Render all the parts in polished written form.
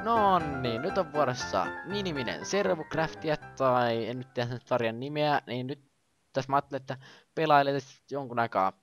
No niin, nyt on vuorossa Miniminen Servucraftia, tai en nyt tiedä sen sarjan nimeä, niin nyt tässä mä ajattelin, että pelailen jonkun aikaa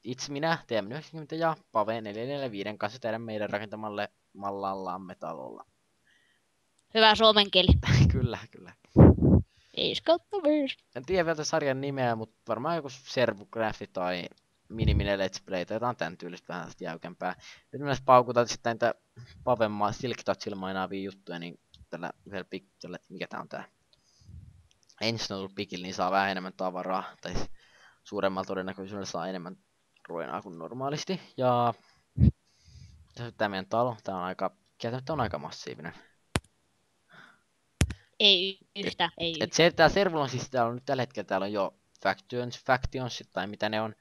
itse minä, TM90 ja Pave 445 kanssa teidän meidän rakentamalle mallallamme talolla. Hyvä suomen kieli. Kyllä, kyllä. 5/5. En tiedä vielä sarjan nimeä, mutta varmaan joku Servucrafti tai Miniminen Let's Play tai jotain tän tyylistä vähän jäykempää. Nyt myös paukutaan sitten näitä Paven Silk Touchilla mainaavia juttuja, niin tällä yhdellä tällä, mikä tää on tää? Ensinnä pikillä, niin saa vähän enemmän tavaraa, tai suuremmalla todennäköisyydellä saa enemmän ruinaa kuin normaalisti. Ja tässä on tää meidän talo, tää on aika, käytännössä on aika massiivinen. Ei yhtä, ei yhtä. Se, tää servulla on siis, täällä on nyt tällä hetkellä, täällä on jo Factions, tai mitä ne on,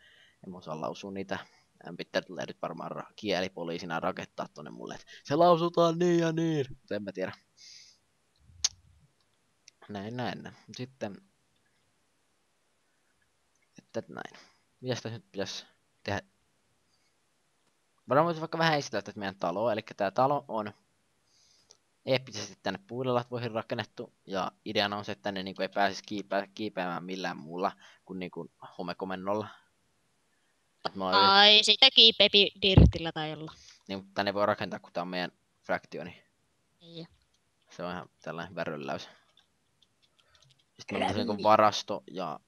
en osaa lausua niitä. Pitää tulee nyt varmaan kielipoliisina rakettaa tonne mulle, että se lausutaan niin ja niin, mutta en mä tiedä. Näin. Sitten, että näin. Mitäs tässä nyt pitäisi tehdä? Varmaan voisi vaikka vähän esitellä tätä meidän taloa, eli tää talo on eeppisesti tänne puudelatvoihin rakennettu, ja ideana on se, että tänne niinku ei pääsisi kiipeämään millään muulla kuin niinku homekomennolla. Ai, sitä kiipeepi dirtillä tai jolla. Niin, mutta tänne voi rakentaa, kun tää on meidän fraktioni. Niin. Se on ihan tällainen hyvä rölläys. Sitten meillä on niinku varasto, ja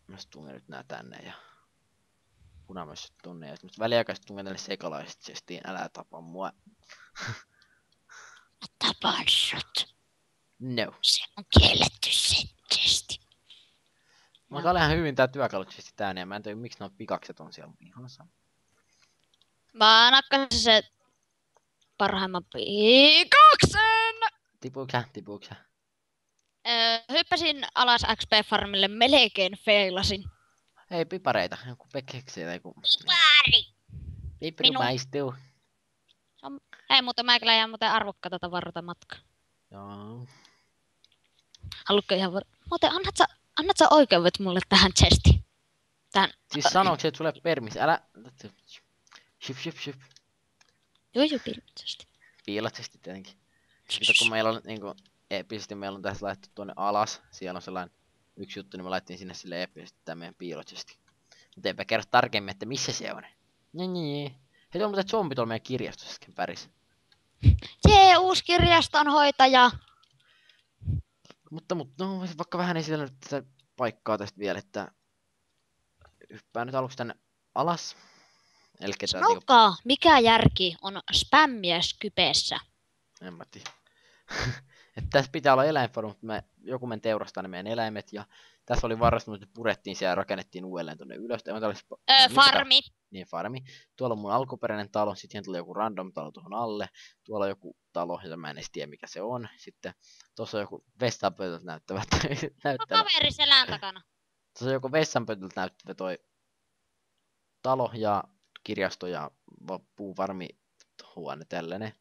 mä tungen nyt nää tänne, ja punamössöt tonne, ja sitten väliaikaisesti tungen tänne sekalaiset chestiin, älä tapa mua. Tapaan sut. No. Se on kielletty settisesti. Mutta oli ihan hyvin tää työkaluksesti tääni, ja mä en tiedä miksi nuo pikakset on siellä pihassa. Mä nakkasin se parhaimman pikaksen! Tipuuksä. Hyppäsin alas XP-farmille, melkein feilasin. Ei pipareita, joku keksii tai joku. Pipari! Pippari maistuu. Ei muuten mäkälä jää muuten arvokkaita tavaroita matkaan. Joo. Haluatko ihan muuten annat sä oikeudet mulle tähän chestiin? Tähän. Siis sanoks että sulle permis, älä. Ship. Joo, piilotsesti. Piilotsesti tietenkin. Mutta kun meillä on niinku eeppisesti meillä on tässä laittu tuonne alas. Siellä on sellainen yksi juttu, niin me laittiin sinne sille eeppisesti tää meidän piilotsesti. Mutta eipä kerro tarkemmin, että missä se on. Niin. Hei, on muuten zombi tuolla meidän kirjastossa äsken päris. Jee, uusi kirjastonhoitaja. Mutta no voisin vaikka vähän esitellä tätä paikkaa tästä vielä, että hyppää nyt aluksi tänne alas. Elikkä Sanokaa, mikä järki on spämmiä Skypeessä? En mä tiedä. Että tässä pitää olla eläinfarmi, mutta joku meni teurastaa ne meidän eläimet, ja tässä oli varastunut, että purettiin siellä ja rakennettiin uudelleen tonne ylös. Farmi. Niin, farmi. Tuolla on mun alkuperäinen talo, sitten siihen tuli joku random talo tuohon alle. Tuolla on joku talo, jota mä en edes tiedä mikä se on. Sitten tuossa on joku vessanpöytältä näyttävä. Kaveri selän takana. Tuossa on joku vessanpöytältä näyttävä toi talo ja kirjasto ja puufarmi huone tällainen.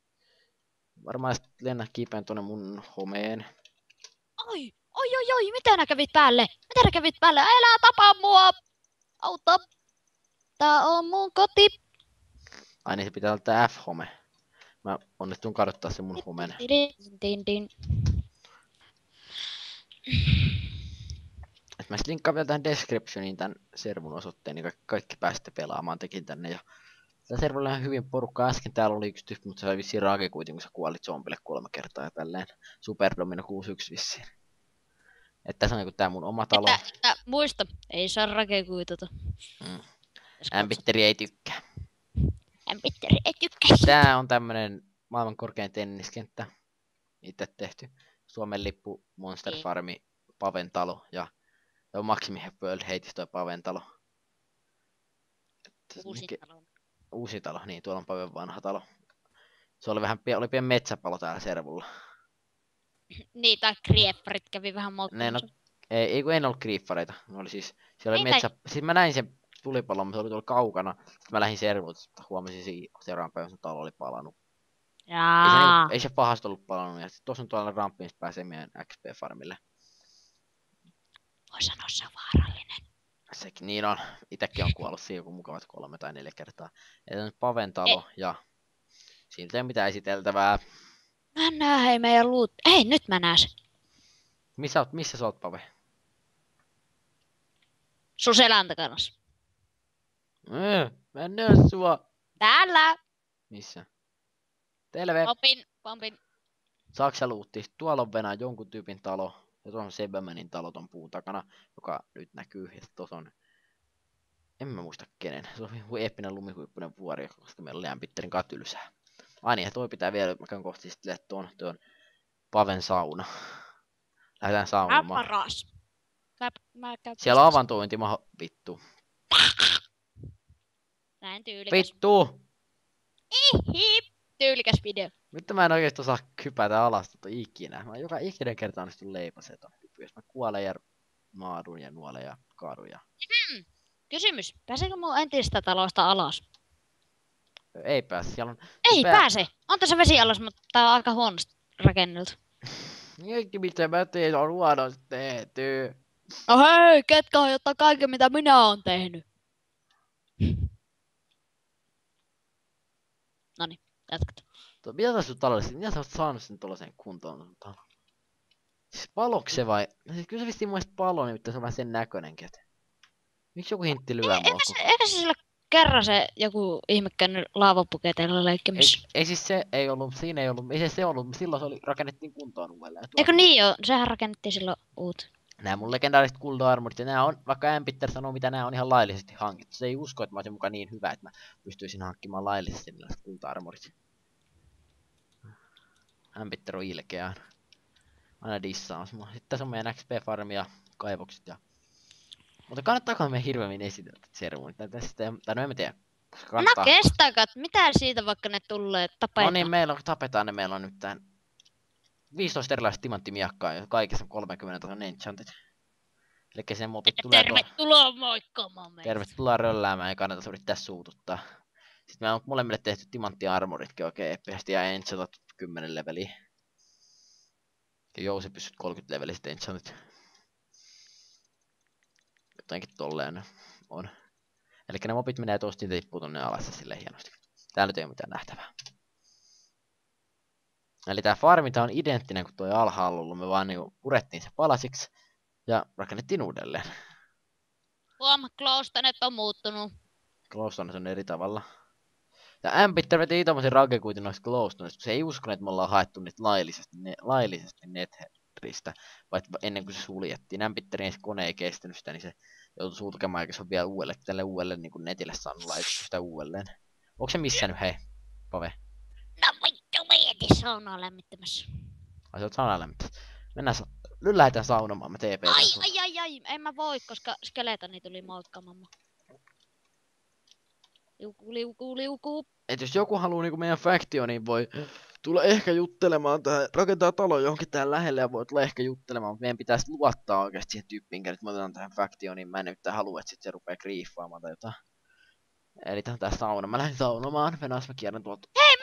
Varmaan sitten lennä kiipeen tuonne mun homeen. Oi, mitä nää kävit päälle? Älä tapaa mua! Auta! Tää on mun koti. Ai niin, se pitää olla tää F-home. Mä onnistun kadottaa se mun homen. Et mä linkkaan vielä tähän descriptioniin tän servun osoitteen, niin kaikki pääsitte pelaamaan, tekin tänne. Ja tää servulla on hyvin porukkaa. Äsken täällä oli yksi tyyppi, mutta se oli vissiin rage kuitenkin, kun se kuoli zombille 3 kertaa ja tälleen. Superdomino 61 vissiin. Että tässä on niinku tää mun oma talo. Muista, ei saa rage kuitata. Ämpitteri ei tykkää. Ämpitteri ei tykkää. Tää on tämmönen maailman korkein tenniskenttä. Itse tehty. Suomen lippu, Monster Farmi, Paven talo ja Maximi World heitis toi Paven talo. Uusi talo, niin tuolla on Paven vanha talo. Se oli vähän oli pieni metsäpalo täällä servulla. Niin, tai kriepparit kävi vähän moukkuunsa. Ei kun en ollut kriippareita. Oli siis, siellä oli siis mä näin sen tulipalon, mutta se oli tuolla kaukana. Sitten mä lähdin servulta, huomasin seuraavan päivän, että talo oli palannut. Ei se pahasti ollut palannut. Ja tuossa on tuolla ramppi, mistä pääsee meidän XP-farmille. Voi sanoa, se on vaarallinen. Sekin niin on. Itekin on kuollut siinä joku mukavat 3 tai 4 kertaa. Eli on Paven talo ja siinä ei ole mitään esiteltävää. Mä en näe hei meidän luut. Hei, nyt mä näen sen. Missä sä oot, Pave? Sun selän takana. Mä en näe sua. Täällä. Missä? Terve. Pompin. Saksa luutti. Tuolla on Venäjä jonkun tyypin talo. Ja tuossa on Sebemänin talo ton puun takana, joka nyt näkyy. Ja tuossa on... En mä muista kenen. Se on eeppinen lumihuippunen vuori, koska meillä oli Ämpitterin katylsää. Ai niin, ja toi pitää vielä, mä käyn kohti sitten tuon Paven sauna. Lähdetään saunomaan. Paras. Mä käyn Siellä on avantointi, vittu. Näin tyylikäs. Vittu! Hip. Tyylikäs video. Nyt mä en oikeesti osaa kypätä alas ikinä. Mä joka ikinen kerta onnistun leipasen ton hyppy. Jos mä kuolen ja maadun ja nuolen ja kaadun ja... Kysymys. Pääseekö mun entistä talosta alas? Ei pääse, siellä on... Ei pääse. On tässä vesi alas, mutta tää on aika huonosti rakenneltu. Kaikki mitä mä teen on huonosti tehty. No hei, ketkä hajottaa kaiken mitä minä oon tehnyt? Noniin, jatketaan. Mitä tässä on taloudellisesti? Mitä sä oot saanut sen tuollaiseen kuntoon? Siis paloks se vai? Siis kyllä se vissiin mun mielestä palo, nimittäin se on vähän sen näköinenkin. Miksi joku hintti lyö mua? Eikä se sillä kerran se joku ihme käynyt laavapuketeilla leikkimässä? Ei siis se ei ollut, siinä ei ollut, ei se ollut, silloin se oli, rakennettiin kuntoon uudelleen. Eikö niin joo, sehän rakennettiin silloin uut. Nämä mun legendaariset kulta-armorit, ja nämä on, vaikka Ampitter sanoo mitä nämä on ihan laillisesti hankittu. Se ei usko, että mä olisin mukaan niin hyvä, että mä pystyisin hankkimaan laillisesti näistä kulta-armorit. Ampitter on ilkeä. Aina dissaus mua. Sitten tässä on meidän XP-farmi ja kaivokset ja... Mutta kannattaako me hirveämmin esitellä tätä servuunit? Tai no en tiedä. No kestäkät, mitä siitä vaikka ne tulee tapetaan? No niin, meillä on, tapetaan ne, meillä on nyt tän 15 erilaista timanttimiakkaa ja kaikissa on 30 tason enchanted. Elikkä sen mopit tulee... Tervetuloa moikkaamaan meitä. Tervetuloa rölläämään, ei kannata yrittää suututtaa. Sitten meillä on molemmille tehty timanttiarmoritkin oikein eeppisesti ja enchanted 10 leveliä. Ja Jousi pysyt 30 levelistä enchanted. Jotenkin tolleen on. Elikkä ne mopit menee tosta ja tippuu tonne alas silleen hienosti. Täällä nyt ei ole mitään nähtävää. Eli tää farmi tää on identtinen kuin toi alhaalla ollut. Me vaan niinku purettiin se palasiksi ja rakennettiin uudelleen. Glowstonet on muuttunut. Glowstones on eri tavalla. Ja Ampitter veti tommosen rakekuitin noista glowstonesta, kun se ei uskonut, että me ollaan haettu niitä laillisesti Netheristä, vaikka ennen kuin se suljettiin. Ampitterin kone ei kestänyt sitä, niin se joutui sulkemaan, eikä se on vielä tälle uudelle niin kuin netille saanut laitettu sitä uudelleen. Onko se missä nyt, hei, Pave? No vittu, mietin saunaa lämmittämässä. Ai sä oot saunaa lämmittämässä. Mennään, nyt lähdetään saunomaan, mä TP. Ai, en mä voi, koska skeletoni tuli moikkaamaan. Liuku. Et jos joku haluu niinku meidän faktioon, niin voi tulla ehkä juttelemaan tähän, rakentaa talo johonkin tähän lähelle ja voi tulla ehkä juttelemaan, mutta meidän pitäisi luottaa oikeesti siihen tyyppiin, että me otetaan tähän faktioon, niin mä en nyt halua, että sit se rupee griefaamaan tai jotain. Eli tää sauna, mä lähdin saunomaan, mennään mä kierrän tuolta. Hei,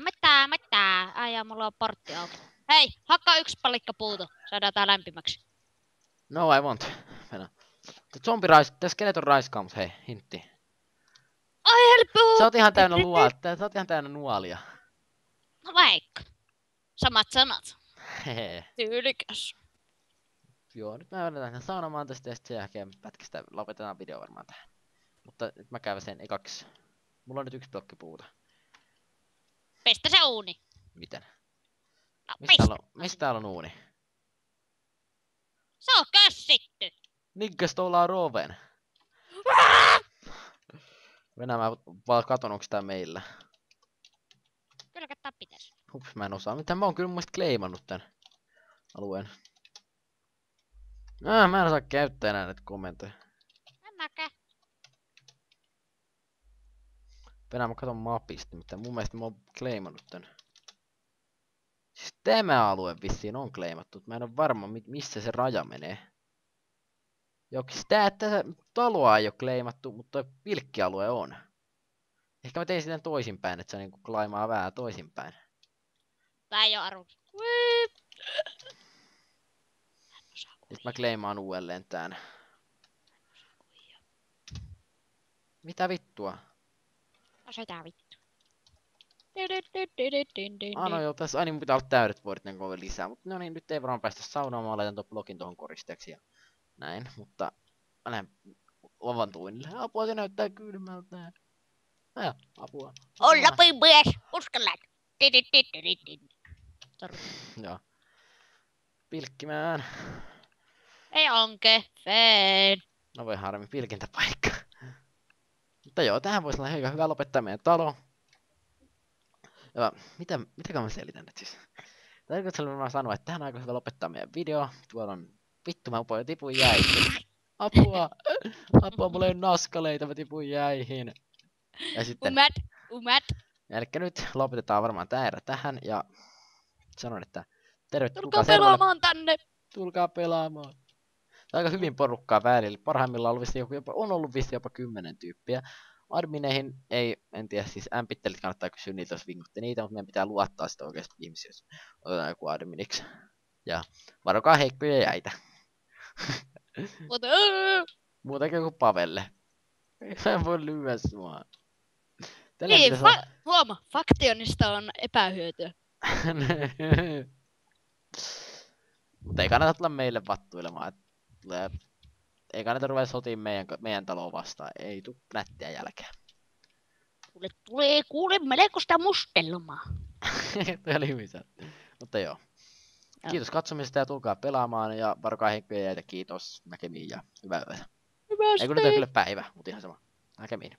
mitä? Ai mulla on portti auki. Hei, hakkaa 1 palikka puuta, saadaan tää lämpimäksi. No I won't. Mennään. Tää skeleton raiskaa, mut hei, hintti. Ai helppo! Sä oot ihan täynnä nuolia. No vaikka. Samat sanat. Hehe. Tyylikäs. Joo, nyt mä mennään saunomaan tästä ja sen jälkeen pätkistä lopetetaan video varmaan tähän. Mutta nyt mä käyn sen ekaksi. Mulla on nyt 1 blokki puuta. Pistä se uuni. Miten? No, Mistä täällä on uuni? Se on kössitty. Nikkas ollaan roven. Mennään mä vaan katon onks tää meillä. Kyllä kattaa pitäis. Hups, mä en osaa. Mitä mä oon kyllä mun mielestä claimannut tän alueen. Mä en osaa käyttää enää näitä kommentteja. En mäkään. Penää mä katon mapista, mitä mun mielestä mä oon claimannut tän. Siis tämä alue vissiin on claimattu, mä en oo varma missä se raja menee. Siis tässä taloa ei oo claimattu, mutta toi pilkkialue on. Ehkä mä tein sitten toisinpäin, että se niinku claimaa vähän toisinpäin. Tää ei oo arvo. Nyt mä claimaan uudelleen tän. Mitä vittua? No sitä vittu. No joo, tässä aina mun pitää olla täydet vuodet ennen kuin lisää. Mutta no niin, nyt ei varmaan päästä saunaan, mä laitan tuon blogin tuohon koristeeksi ja näin. Mutta mä lähden lavan tuinille. Apua, se näyttää kylmältä. Apua. Olla mies, uskallat. Joo. Pilkkimään. Ei onke, feen. No voi harmi, pilkintäpaikka. Mutta joo, tähän voisi olla hyvä lopettaa meidän talo. Ja mitä mä selitän nyt siis? Tarkoituksella mä sanoa, että tähän on aika hyvä lopettaa meidän video. Tuolla on vittu, mä tipuin jäihin. Apua! Apua, mulla ei ole naskaleita, mä tipuin jäihin. Ja sitten... Umat. Elikkä nyt lopetetaan varmaan tää erä tähän ja sanon, että Tulkaa pelaamaan tänne. Tulkaa pelaamaan. Aika hyvin porukkaa välillä. Parhaimmillaan on ollut vissiin jopa 10 tyyppiä. Admineihin en tiedä, siis ämpittelit kannattaa kysyä niitä, jos vingutte niitä, mutta meidän pitää luottaa sitä oikeasti ihmisiä, jos otetaan joku adminiksi. Ja varokaa heikkoja jäitä. Muutakin kuin Pavelle. Mä voi lyödä sua. Niin, huoma, faktionista on epähyötyä. Mutta ei kannata tulla meille vattuilemaan. Ei kannata ruveta sotiin meidän taloa vastaan. Ei tuu nättiä jälkeen. Kuule melkoista mustelmaa. Toi oli hyvin sä. Mutta joo. Kiitos katsomisesta ja tulkaa pelaamaan. Ja varokaa heikkoja jäitä. Kiitos näkemiin ja hyvää yötä. Ei kun nyt on kyllä päivä, mutta ihan sama. Näkemiin.